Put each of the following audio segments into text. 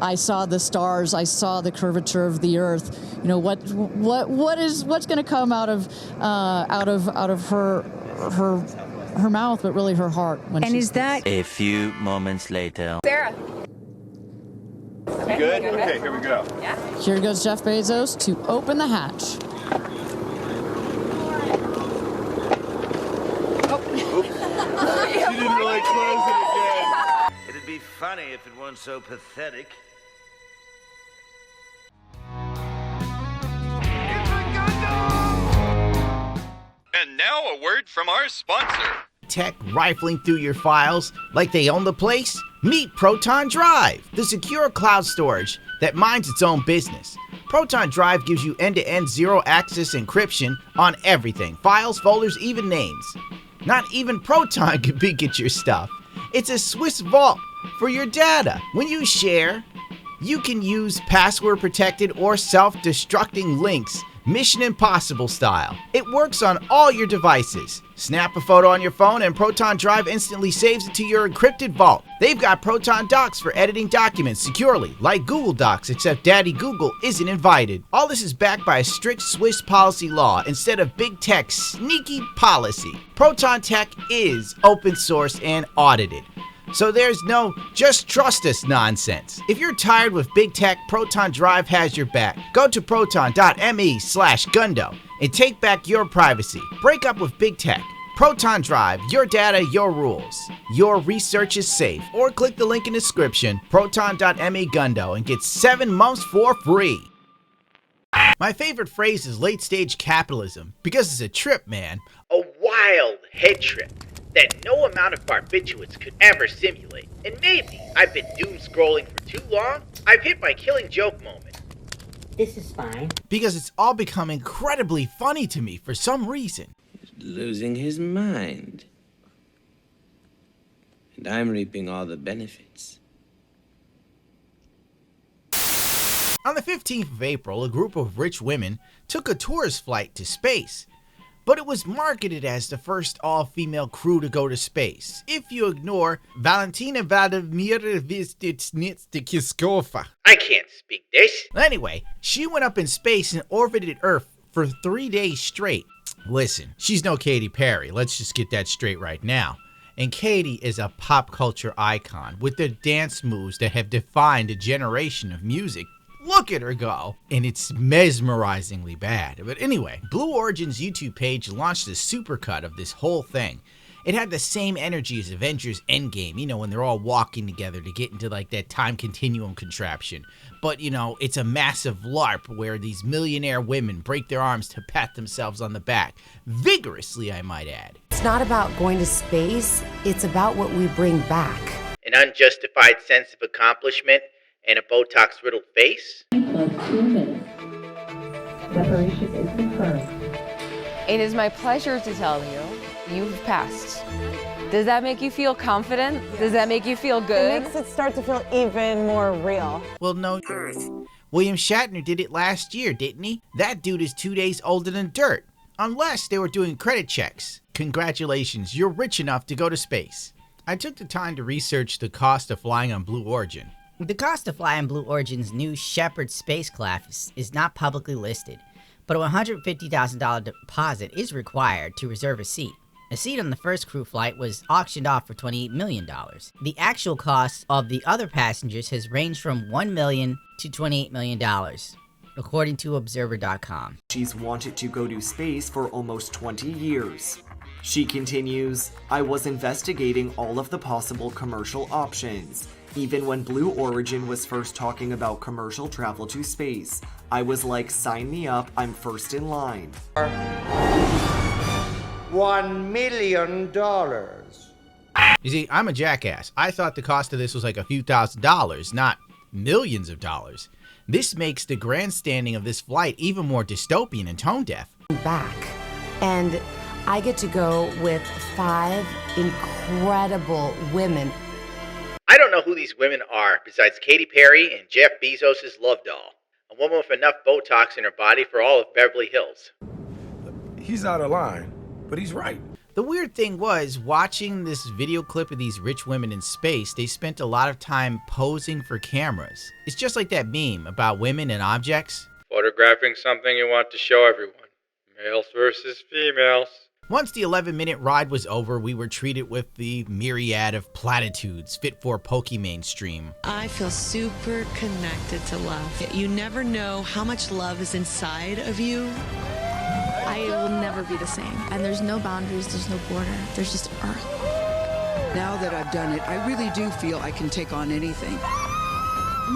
I saw the stars. I saw the curvature of the earth. You know, what's going to come out of her mouth, but really her heart. And is that a few moments later? Sarah. Okay, good? Okay, here we go. Yeah. Here goes Jeff Bezos to open the hatch. She didn't really close it again. It'd be funny if it weren't so pathetic. And now a word from our sponsor. Tech rifling through your files like they own the place? Meet Proton Drive, the secure cloud storage that minds its own business. Proton Drive gives you end-to-end zero-access encryption on everything, files, folders, even names. Not even Proton can peek at your stuff. It's a Swiss vault for your data. When you share, you can use password-protected or self-destructing links, Mission Impossible style. It works on all your devices. Snap a photo on your phone and Proton Drive instantly saves it to your encrypted vault. They've got Proton Docs for editing documents securely, like Google Docs, except Daddy Google isn't invited. All this is backed by a strict Swiss policy law instead of big tech's sneaky policy. Proton Tech is open source and audited. So there's no just trust us nonsense. If you're tired with big tech, Proton Drive has your back. Go to proton.me/Gundo and take back your privacy. Break up with big tech. Proton Drive, your data, your rules. Your research is safe. Or click the link in the description, proton.me/Gundo, and get 7 months for free. My favorite phrase is late stage capitalism because it's a trip, man. A wild head trip that no amount of barbiturates could ever simulate. And maybe I've been doom scrolling for too long. I've hit my killing joke moment. This is fine. Because it's all become incredibly funny to me for some reason. He's losing his mind. And I'm reaping all the benefits. On the 15th of April, a group of rich women took a tourist flight to space. But it was marketed as the first all-female crew to go to space, if you ignore Valentina Vladimirovna. I can't speak this. Anyway, she went up in space and orbited Earth for 3 days straight. Listen, she's no Katy Perry, let's just get that straight right now. And Katy is a pop culture icon with the dance moves that have defined a generation of music. Look at her go. And it's mesmerizingly bad. But anyway, Blue Origin's YouTube page launched a supercut of this whole thing. It had the same energy as Avengers Endgame, you know, when they're all walking together to get into like that time continuum contraption. But, you know, it's a massive LARP where these millionaire women break their arms to pat themselves on the back. Vigorously, I might add. It's not about going to space, it's about what we bring back. An unjustified sense of accomplishment and a Botox-riddled face? Adoration is confirmed. It is my pleasure to tell you, you've passed. Does that make you feel confident? Yes. Does that make you feel good? It makes it start to feel even more real. Well, no. William Shatner did it last year, didn't he? That dude is 2 days older than dirt. Unless they were doing credit checks. Congratulations, you're rich enough to go to space. I took the time to research the cost of flying on Blue Origin. The cost to fly on Blue Origin's new Shepard spacecraft is not publicly listed, but a $150,000 deposit is required to reserve a seat. A seat on the first crew flight was auctioned off for $28 million. The actual cost of the other passengers has ranged from $1 million to $28 million, according to Observer.com. She's wanted to go to space for almost 20 years. She continues, I was investigating all of the possible commercial options. Even when Blue Origin was first talking about commercial travel to space, I was like, sign me up, I'm first in line. $1 million. You see, I'm a jackass. I thought the cost of this was like a few $1,000s, not millions of dollars. This makes the grandstanding of this flight even more dystopian and tone deaf. Back. And I get to go with 5 incredible women. I don't know who these women are besides Katy Perry and Jeff Bezos' love doll. A woman with enough Botox in her body for all of Beverly Hills. He's out of line, but he's right. The weird thing was, watching this video clip of these rich women in space, they spent a lot of time posing for cameras. It's just like that meme about women and objects. Photographing something you want to show everyone. Males versus females. Once the 11-minute ride was over, we were treated with the myriad of platitudes fit for Pokemon. I feel super connected to love. You never know how much love is inside of you. I will never be the same. And there's no boundaries, there's no border, there's just Earth. Now that I've done it, I really do feel I can take on anything.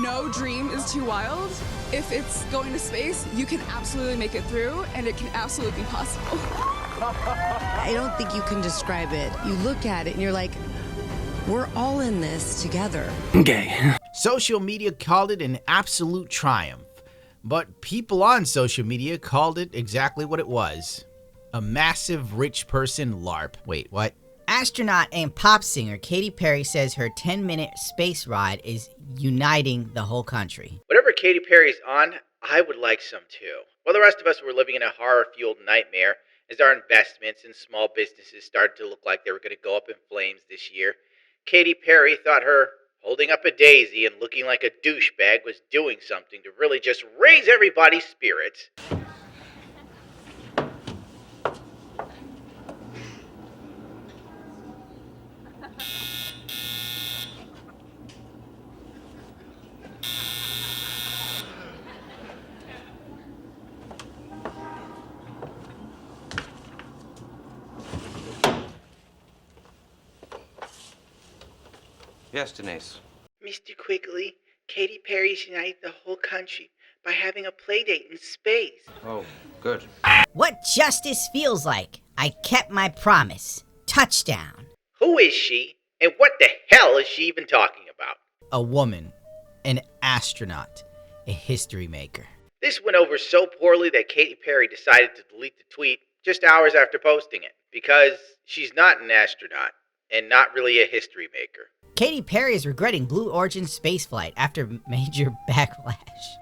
No dream is too wild. If it's going to space, you can absolutely make it through, and it can absolutely be possible. I don't think you can describe it. You look at it and you're like, we're all in this together. Gay. Social media called it an absolute triumph, but people on social media called it exactly what it was. A massive rich person LARP. Wait, what? Astronaut and pop singer Katy Perry says her 10-minute space ride is uniting the whole country. Whatever Katy Perry's on, I would like some too. While the rest of us were living in a horror-fueled nightmare, as our investments in small businesses started to look like they were going to go up in flames this year, Katy Perry thought her holding up a daisy and looking like a douchebag was doing something to really just raise everybody's spirits. Yes, Denise. Mr. Quigley, Katy Perry's united the whole country by having a play date in space. Oh, good. What justice feels like. I kept my promise. Touchdown. Who is she, and what the hell is she even talking about? A woman, an astronaut, a history maker. This went over so poorly that Katy Perry decided to delete the tweet just hours after posting it, because she's not an astronaut and not really a history maker. Katy Perry is regretting Blue Origin spaceflight after major backlash.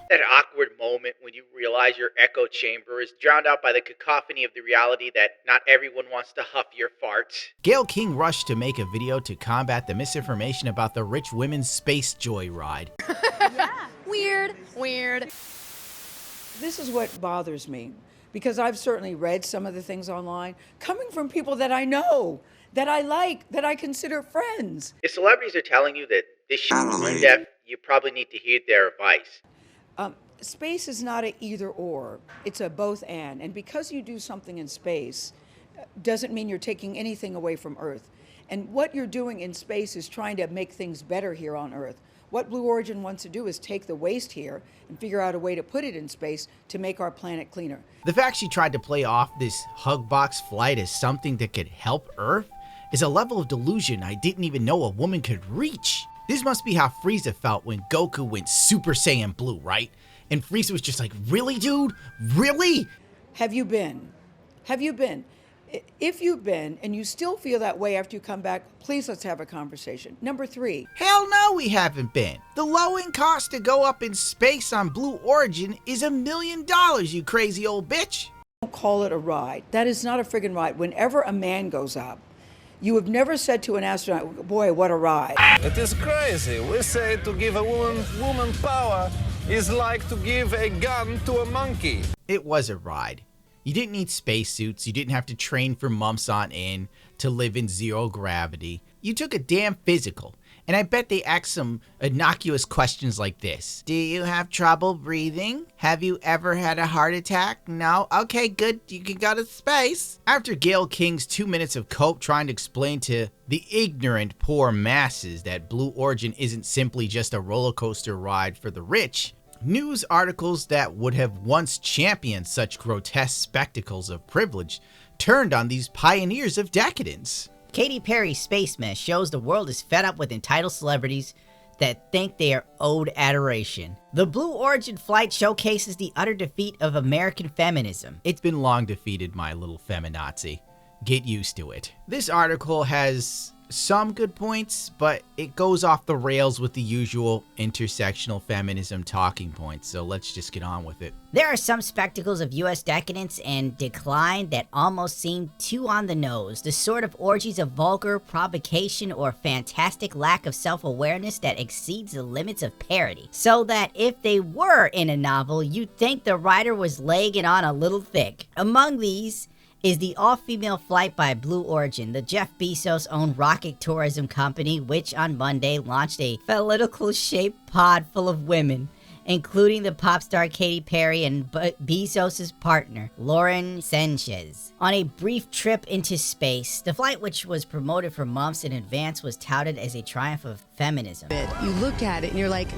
That awkward moment when you realize your echo chamber is drowned out by the cacophony of the reality that not everyone wants to huff your farts. Gayle King rushed to make a video to combat the misinformation about the rich women's space joyride. Yeah. Weird. This is what bothers me, because I've certainly read some of the things online, coming from people that I know, that I like, that I consider friends. If celebrities are telling you that this shit is tone deaf, you probably need to heed their advice. Space is not an either or, it's a both and because you do something in space doesn't mean you're taking anything away from Earth. And what you're doing in space is trying to make things better here on Earth. What Blue Origin wants to do is take the waste here and figure out a way to put it in space to make our planet cleaner. The fact she tried to play off this Hugbox flight as something that could help Earth is a level of delusion I didn't even know a woman could reach. This must be how Frieza felt when Goku went Super Saiyan Blue, right? And Frieza was just like, really, dude? Really? Have you been? If you've been and you still feel that way after you come back, please let's have a conversation. Number 3. Hell no, we haven't been. The low-end cost to go up in space on Blue Origin is $1 million, you crazy old bitch. Don't call it a ride. That is not a friggin' ride. Whenever a man goes up, you have never said to an astronaut, boy, what a ride. It is crazy. We say to give a woman power is like to give a gun to a monkey. It was a ride. You didn't need spacesuits, you didn't have to train for months on end to live in zero gravity. You took a damn physical, and I bet they asked some innocuous questions like this. Do you have trouble breathing? Have you ever had a heart attack? No? Okay, good, you can go to space. After Gayle King's 2 minutes of cope trying to explain to the ignorant poor masses that Blue Origin isn't simply just a roller coaster ride for the rich, news articles that would have once championed such grotesque spectacles of privilege turned on these pioneers of decadence. Katy Perry's space mess shows the world is fed up with entitled celebrities that think they are owed adoration. The Blue Origin flight showcases the utter defeat of American feminism. It's been long defeated, my little feminazi. Get used to it. This article has some good points, but it goes off the rails with the usual intersectional feminism talking points, so let's just get on with it. There are some spectacles of US decadence and decline that almost seem too on the nose, the sort of orgies of vulgar provocation or fantastic lack of self-awareness that exceeds the limits of parody, so that if they were in a novel, you'd think the writer was laying it on a little thick. Among these is the all-female flight by Blue Origin, the Jeff Bezos-owned rocket tourism company, which on Monday launched a phallical-shaped pod full of women, including the pop star Katy Perry and Bezos' partner, Lauren Sanchez. On a brief trip into space, the flight, which was promoted for months in advance, was touted as a triumph of feminism. You look at it and you're like,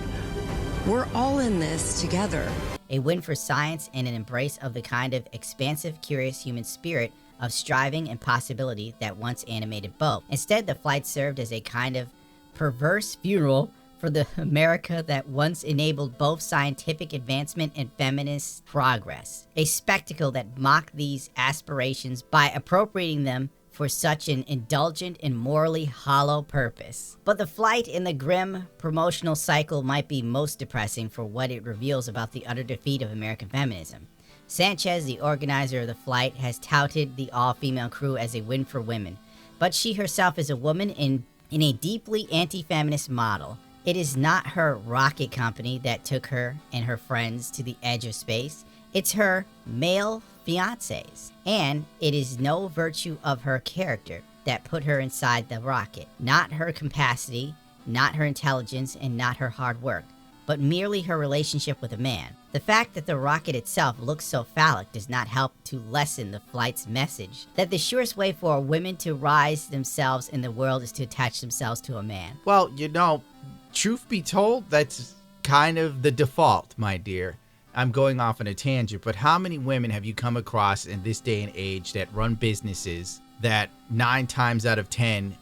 we're all in this together. A win for science and an embrace of the kind of expansive, curious human spirit of striving and possibility that once animated both. Instead, the flight served as a kind of perverse funeral for the America that once enabled both scientific advancement and feminist progress. A spectacle that mocked these aspirations by appropriating them for such an indulgent and morally hollow purpose. But the flight in the grim promotional cycle might be most depressing for what it reveals about the utter defeat of American feminism. Sanchez, the organizer of the flight, has touted the all-female crew as a win for women, but she herself is a woman in a deeply anti-feminist model. It is not her rocket company that took her and her friends to the edge of space. It's her male fiancés. And it is no virtue of her character that put her inside the rocket. Not her capacity, not her intelligence, and not her hard work, but merely her relationship with a man. The fact that the rocket itself looks so phallic does not help to lessen the flight's message that the surest way for women to rise themselves in the world is to attach themselves to a man. Well, you know, truth be told, that's kind of the default, my dear. I'm going off on a tangent, but how many women have you come across in this day and age that run businesses that 9 times out of 10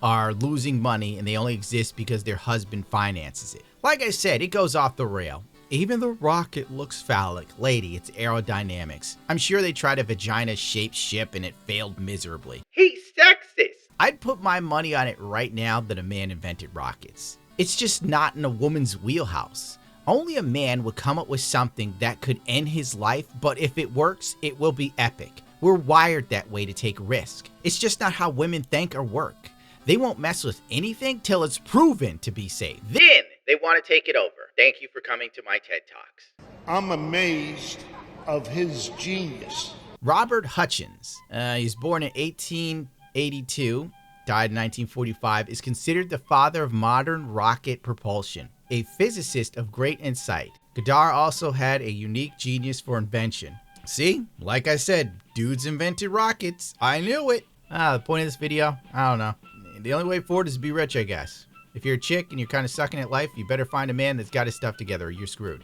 are losing money and they only exist because their husband finances it? Like I said, it goes off the rail. Even the rocket looks phallic. Lady, it's aerodynamics. I'm sure they tried a vagina-shaped ship and it failed miserably. He's sexist. I'd put my money on it right now that a man invented rockets. It's just not in a woman's wheelhouse. Only a man would come up with something that could end his life, but if it works, it will be epic. We're wired that way to take risk. It's just not how women think or work. They won't mess with anything till it's proven to be safe. Then they want to take it over. Thank you for coming to my TED Talks. I'm amazed of his genius. Robert Hutchins, he's born in 1882, died in 1945, is considered the father of modern rocket propulsion. A physicist of great insight, Goddard also had a unique genius for invention. See, like I said, dudes invented rockets. I knew it. The point of this video, I don't know. The only way forward is to be rich, I guess. If you're a chick and you're kind of sucking at life, you better find a man that's got his stuff together or you're screwed.